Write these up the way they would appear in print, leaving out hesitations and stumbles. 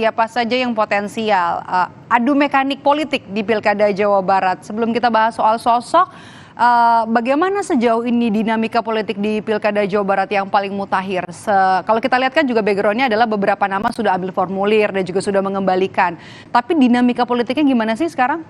siapa saja yang potensial adu mekanik politik di Pilkada Jawa Barat. Sebelum kita bahas soal sosok, bagaimana sejauh ini dinamika politik di Pilkada Jawa Barat yang paling mutakhir? Kalau kita lihat kan juga backgroundnya adalah beberapa nama sudah ambil formulir dan juga sudah mengembalikan. Tapi dinamika politiknya gimana sih sekarang?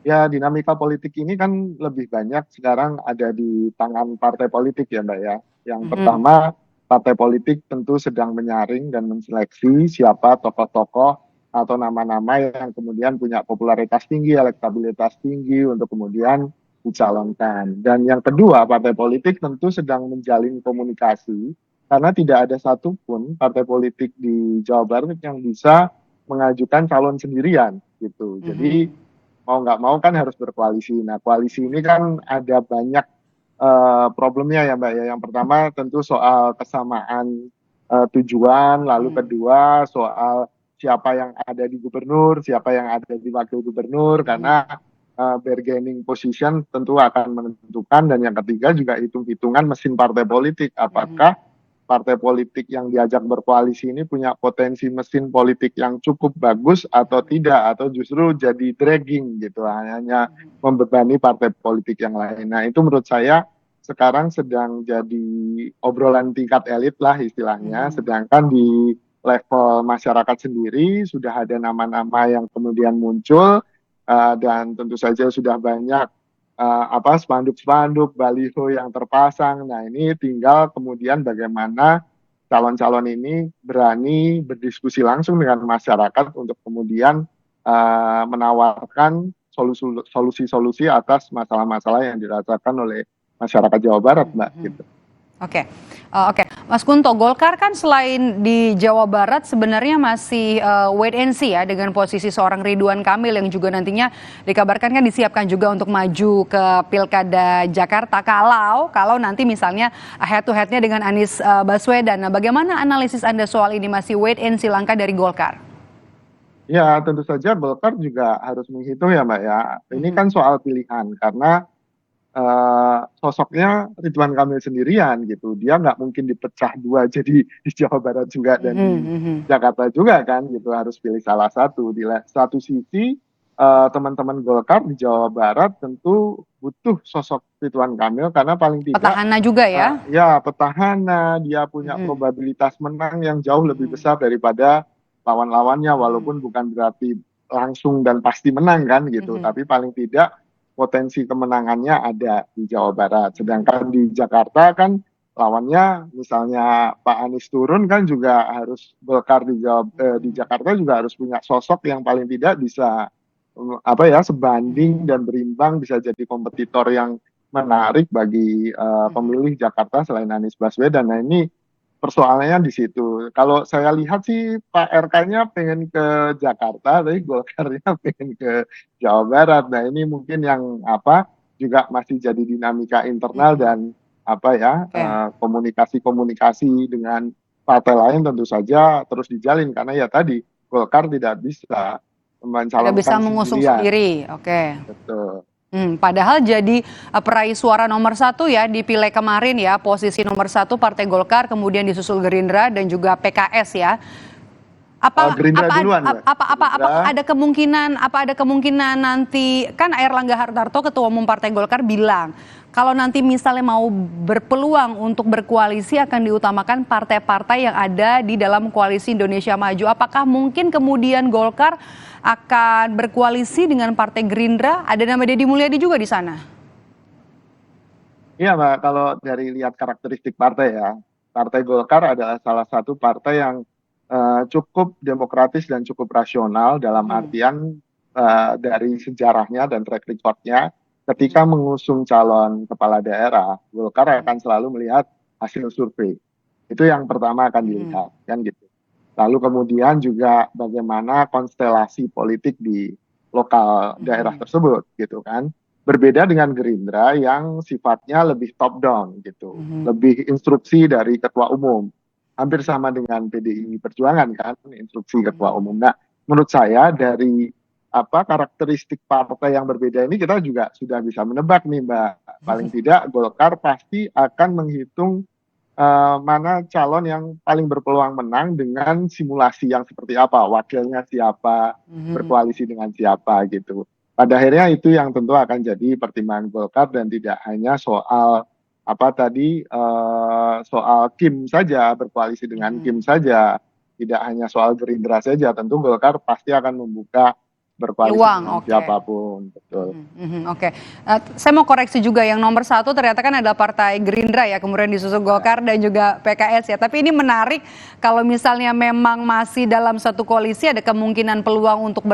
Ya, dinamika politik ini kan lebih banyak sekarang ada di tangan partai politik ya, Mbak ya. Yang pertama, partai politik tentu sedang menyaring dan menseleksi siapa tokoh-tokoh atau nama-nama yang kemudian punya popularitas tinggi, elektabilitas tinggi untuk kemudian dicalonkan. Dan yang kedua, partai politik tentu sedang menjalin komunikasi karena tidak ada satupun partai politik di Jawa Barat yang bisa mengajukan calon sendirian gitu. Jadi mau nggak mau kan harus berkoalisi. Nah, koalisi ini kan ada banyak problemnya ya Mbak ya. Yang pertama tentu soal kesamaan tujuan, lalu kedua soal siapa yang ada di gubernur, siapa yang ada di wakil gubernur, karena bargaining position tentu akan menentukan. Dan yang ketiga juga hitung-hitungan mesin partai politik. Apakah partai politik yang diajak berkoalisi ini punya potensi mesin politik yang cukup bagus atau tidak, atau justru jadi dragging gitu, hanya membebani partai politik yang lain. Nah, itu menurut saya sekarang sedang jadi obrolan tingkat elit lah istilahnya, sedangkan di level masyarakat sendiri sudah ada nama-nama yang kemudian muncul, dan tentu saja sudah banyak spanduk-spanduk, baliho yang terpasang. Nah, ini tinggal kemudian bagaimana calon-calon ini berani berdiskusi langsung dengan masyarakat untuk kemudian menawarkan solusi-solusi atas masalah-masalah yang dirasakan oleh masyarakat Jawa Barat, Mbak. Gitu. Oke. Mas Kunto, Golkar kan selain di Jawa Barat sebenarnya masih wait and see ya dengan posisi seorang Ridwan Kamil yang juga nantinya dikabarkan kan disiapkan juga untuk maju ke Pilkada Jakarta kalau nanti misalnya head to headnya dengan Anies Baswedan. Nah, bagaimana analisis Anda soal ini, masih wait and see langkah dari Golkar? Ya, tentu saja Golkar juga harus menghitung ya, Mbak ya. Ini kan soal pilihan karena sosoknya Ridwan Kamil sendirian gitu, dia nggak mungkin dipecah dua jadi di Jawa Barat juga dan di Jakarta juga kan gitu, harus pilih salah satu. Di satu sisi teman-teman Golkar di Jawa Barat tentu butuh sosok Ridwan Kamil karena paling tidak petahana juga ya. Ya petahana, dia punya probabilitas menang yang jauh lebih besar daripada lawan-lawannya, walaupun bukan berarti langsung dan pasti menang kan gitu, tapi paling tidak potensi kemenangannya ada di Jawa Barat. Sedangkan di Jakarta kan lawannya misalnya Pak Anies turun kan juga harus Golkar di Jakarta juga harus punya sosok yang paling tidak bisa sebanding dan berimbang, bisa jadi kompetitor yang menarik bagi pemilih Jakarta selain Anies Baswedan. Nah, ini persoalannya di situ. Kalau saya lihat sih Pak RK-nya pengen ke Jakarta, tapi Golkarnya pengen ke Jawa Barat. Nah, ini mungkin yang juga masih jadi dinamika internal dan komunikasi-komunikasi dengan partai lain tentu saja terus dijalin, karena ya tadi Golkar tidak bisa mencalonkan mengusung sendiri. Oke. Betul. Padahal jadi peraih suara nomor 1 ya di Pileg kemarin ya, posisi nomor 1 Partai Golkar, kemudian disusul Gerindra dan juga PKS ya. Apa ada kemungkinan nanti, kan Airlangga Hartarto Ketua Umum Partai Golkar bilang kalau nanti misalnya mau berpeluang untuk berkoalisi akan diutamakan partai-partai yang ada di dalam koalisi Indonesia Maju. Apakah mungkin kemudian Golkar akan berkoalisi dengan Partai Gerindra? Ada nama Deddy Mulyadi juga di sana. Iya, Mbak, kalau dari lihat karakteristik partai ya, Partai Golkar adalah salah satu partai yang cukup demokratis dan cukup rasional dalam artian dari sejarahnya dan track recordnya. Ketika mengusung calon kepala daerah, Golkar akan selalu melihat hasil survei. Itu yang pertama akan dilihat, kan gitu. Lalu kemudian juga bagaimana konstelasi politik di lokal daerah tersebut, gitu kan. Berbeda dengan Gerindra yang sifatnya lebih top down gitu, lebih instruksi dari ketua umum. Hampir sama dengan PDI Perjuangan kan, instruksi ketua umum. Nah, menurut saya dari karakteristik partai yang berbeda ini kita juga sudah bisa menebak nih, Mbak. Paling tidak Golkar pasti akan menghitung mana calon yang paling berpeluang menang dengan simulasi yang seperti apa, wakilnya siapa, Mhm. berkoalisi dengan siapa gitu. Pada akhirnya itu yang tentu akan jadi pertimbangan Golkar dan tidak hanya soal apa tadi soal Kim saja, berkoalisi dengan Kim Mhm. saja, tidak hanya soal Gerindra saja, tentu Golkar pasti akan membuka berkoalisi Peluang, dengan oke. siapapun, betul. Mhm, mhm, oke. Saya mau koreksi juga yang nomor satu ternyata kan adalah Partai Gerindra ya, kemudian disusul Golkar dan juga PKS ya. Tapi ini menarik kalau misalnya memang masih dalam satu koalisi ada kemungkinan peluang untuk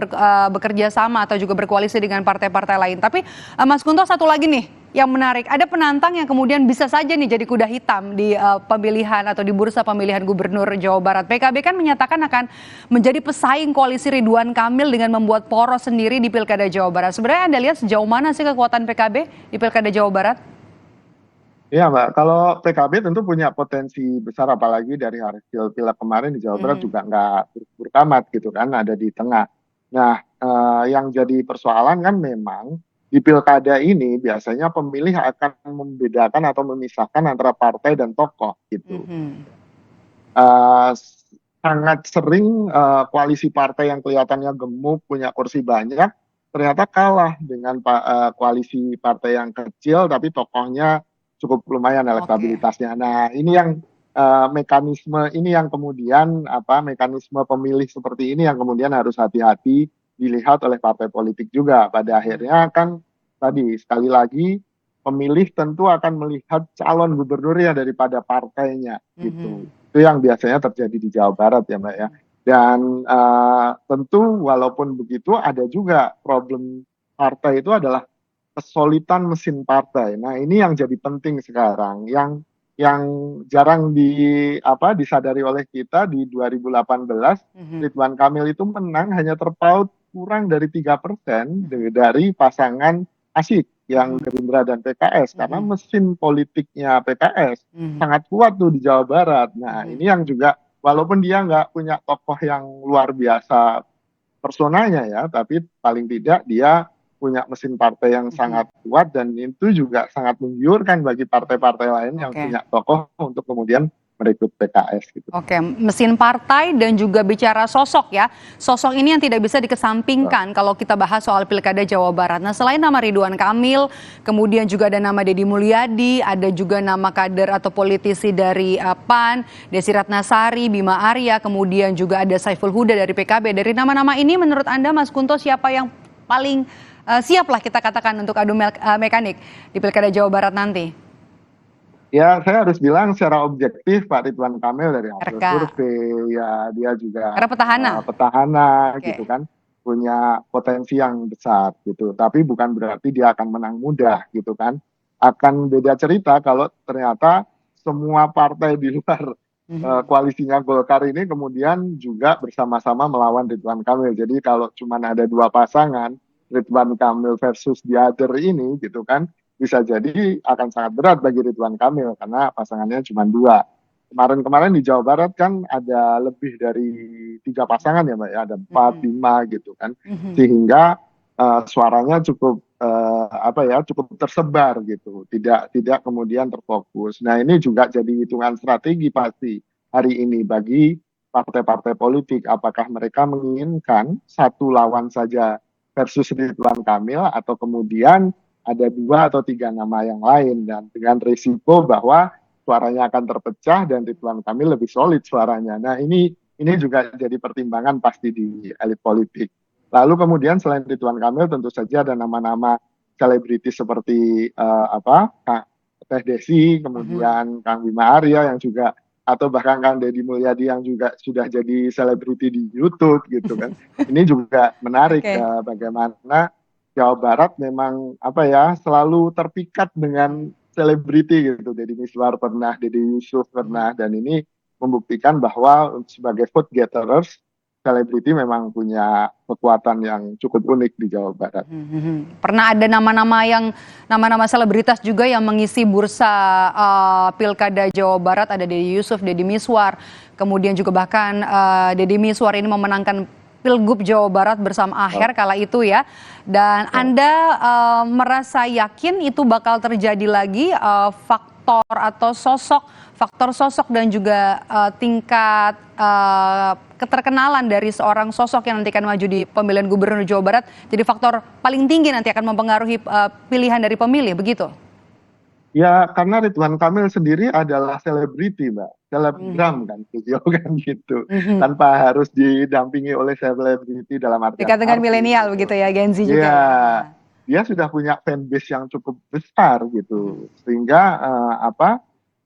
bekerja sama atau juga berkoalisi dengan partai-partai lain. Tapi Mas Kunto satu lagi nih yang menarik, ada penantang yang kemudian bisa saja nih jadi kuda hitam di pemilihan atau di bursa pemilihan gubernur Jawa Barat. PKB kan menyatakan akan menjadi pesaing koalisi Ridwan Kamil dengan membuat poros sendiri di Pilkada Jawa Barat. Sebenarnya Anda lihat sejauh mana sih kekuatan PKB di Pilkada Jawa Barat? Iya Mbak, kalau PKB tentu punya potensi besar apalagi dari hasil pileg kemarin di Jawa Barat Mhm. juga nggak buruk-buruk amat gitu kan, ada di tengah. Nah, yang jadi persoalan kan memang di pilkada ini biasanya pemilih akan membedakan atau memisahkan antara partai dan tokoh gitu. Mhm. Eh, Sangat sering koalisi partai yang kelihatannya gemuk, punya kursi banyak, ternyata kalah dengan koalisi partai yang kecil, tapi tokohnya cukup lumayan Oke. elektabilitasnya. Nah, ini yang mekanisme ini yang kemudian apa mekanisme pemilih seperti ini yang kemudian harus hati-hati dilihat oleh partai politik juga. Pada Mhm. akhirnya kan tadi sekali lagi pemilih tentu akan melihat calon gubernurnya daripada partainya gitu. Mhm. Itu yang biasanya terjadi di Jawa Barat ya Mbak ya. Dan tentu walaupun begitu ada juga problem partai itu adalah kesulitan mesin partai. Nah ini yang jadi penting sekarang, yang jarang disadari oleh kita di 2018 Mhm. Ridwan Kamil itu menang hanya terpaut kurang dari 3% dari pasangan Asik yang Mhm. Gerindra dan PKS karena Mhm. mesin politiknya PKS Mhm. sangat kuat tuh di Jawa Barat. Nah, Mhm. ini yang juga walaupun dia nggak punya tokoh yang luar biasa personanya ya, tapi paling tidak dia punya mesin partai yang Mhm. sangat kuat dan itu juga sangat menggiurkan bagi partai-partai lain yang Oke. punya tokoh untuk kemudian merekrut PKS gitu. Oke, mesin partai dan juga bicara sosok ya. Sosok ini yang tidak bisa dikesampingkan kalau kita bahas soal Pilkada Jawa Barat. Nah, selain nama Ridwan Kamil, kemudian juga ada nama Deddy Mulyadi, ada juga nama kader atau politisi dari PAN, Desi Ratnasari, Bima Arya, kemudian juga ada Saiful Huda dari PKB. Dari nama-nama ini menurut Anda Mas Kunto siapa yang paling siap lah kita katakan untuk adu mekanik di Pilkada Jawa Barat nanti? Ya, saya harus bilang secara objektif Pak Ridwan Kamil dari hasil RK, survei, ya dia juga karena petahana. petahana Oke. gitu kan, punya potensi yang besar gitu. Tapi bukan berarti dia akan menang mudah gitu kan. Akan beda cerita kalau ternyata semua partai di luar Mhm. koalisinya Golkar ini kemudian juga bersama-sama melawan Ridwan Kamil. Jadi kalau cuma ada dua pasangan, Ridwan Kamil versus the other ini gitu kan, bisa jadi akan sangat berat bagi Ridwan Kamil karena pasangannya cuma dua. Kemarin-kemarin di Jawa Barat kan ada lebih dari tiga pasangan ya Mbak ya, ada empat, Mhm. lima gitu kan. Mhm. Sehingga suaranya cukup cukup tersebar gitu, tidak tidak kemudian terfokus. Nah ini juga jadi hitungan strategi pasti hari ini bagi partai-partai politik. Apakah mereka menginginkan satu lawan saja versus Ridwan Kamil atau kemudian ada dua atau tiga nama yang lain dan dengan risiko bahwa suaranya akan terpecah dan Ridwan Kamil lebih solid suaranya. Nah ini juga jadi pertimbangan pasti di elit politik. Lalu kemudian selain Ridwan Kamil tentu saja ada nama-nama selebritis seperti Teh Desi, Mhm. kemudian Kang Bima Arya yang juga atau bahkan Kang Deddy Mulyadi yang juga sudah jadi selebriti di YouTube gitu kan. Ini juga menarik Oke. bagaimana Jawa Barat memang selalu terpikat dengan selebriti gitu. Deddy Miswar pernah, Deddy Yusuf Mhm. pernah dan ini membuktikan bahwa sebagai vote gatherers selebriti memang punya kekuatan yang cukup unik di Jawa Barat. Mhm. Mhm. Pernah ada nama-nama selebritas juga yang mengisi bursa Pilkada Jawa Barat, ada Deddy Yusuf, Deddy Miswar, kemudian juga bahkan Deddy Miswar ini memenangkan Pilgub Jawa Barat bersama Aher kala itu ya. Dan Ya. Anda merasa yakin itu bakal terjadi lagi faktor atau faktor sosok dan juga tingkat keterkenalan dari seorang sosok yang nanti akan maju di pemilihan gubernur Jawa Barat jadi faktor paling tinggi nanti akan mempengaruhi pilihan dari pemilih, begitu? Ya, karena Ridwan Kamil sendiri adalah selebriti, Mbak. Selebgram kan, beliau kan gitu. Tanpa harus didampingi oleh selebriti dalam artian Dekat dengan artis milenial gitu. begitu ya, Gen Z juga Iya, ya. dia sudah punya fanbase yang cukup besar gitu. Sehingga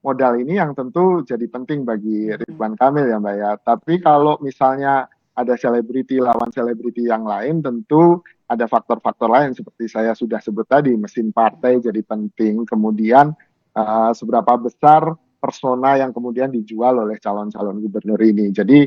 modal ini yang tentu jadi penting bagi Ridwan Kamil ya Mbak ya. Tapi kalau misalnya ada selebriti lawan selebriti yang lain, tentu ada faktor-faktor lain seperti saya sudah sebut tadi, mesin partai jadi penting. Kemudian seberapa besar persona yang kemudian dijual oleh calon-calon gubernur ini. Jadi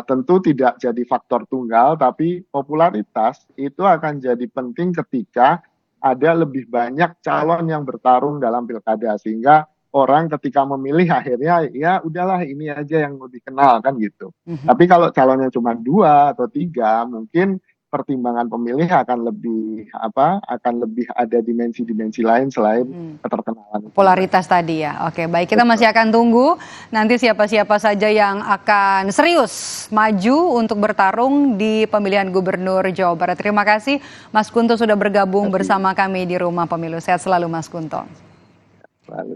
tentu tidak jadi faktor tunggal, tapi popularitas itu akan jadi penting ketika ada lebih banyak calon yang bertarung dalam pilkada, sehingga orang ketika memilih akhirnya ya udahlah ini aja yang lebih kenal kan gitu. Tapi kalau calonnya cuma 2 atau 3, mungkin pertimbangan pemilih akan lebih ada dimensi-dimensi lain selain keterkenalan. Popularitas tadi ya. Oke, baik, kita masih akan tunggu nanti siapa-siapa saja yang akan serius maju untuk bertarung di pemilihan gubernur Jawa Barat. Terima kasih Mas Kunto sudah bergabung bersama kami di Rumah Pemilu. Sehat selalu Mas Kunto. Selalu.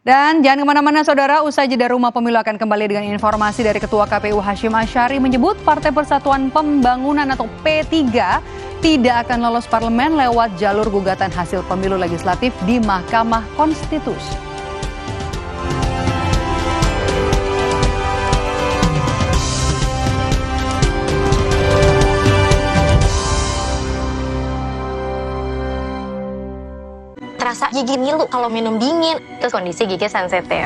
Dan jangan kemana-mana saudara, usai jeda Rumah Pemilu akan kembali dengan informasi dari Ketua KPU Hashim Asyari menyebut Partai Persatuan Pembangunan atau P3 tidak akan lolos parlemen lewat jalur gugatan hasil pemilu legislatif di Mahkamah Konstitusi. Terasa gigi ngilu kalau minum dingin, terus kondisi gigi sensitif.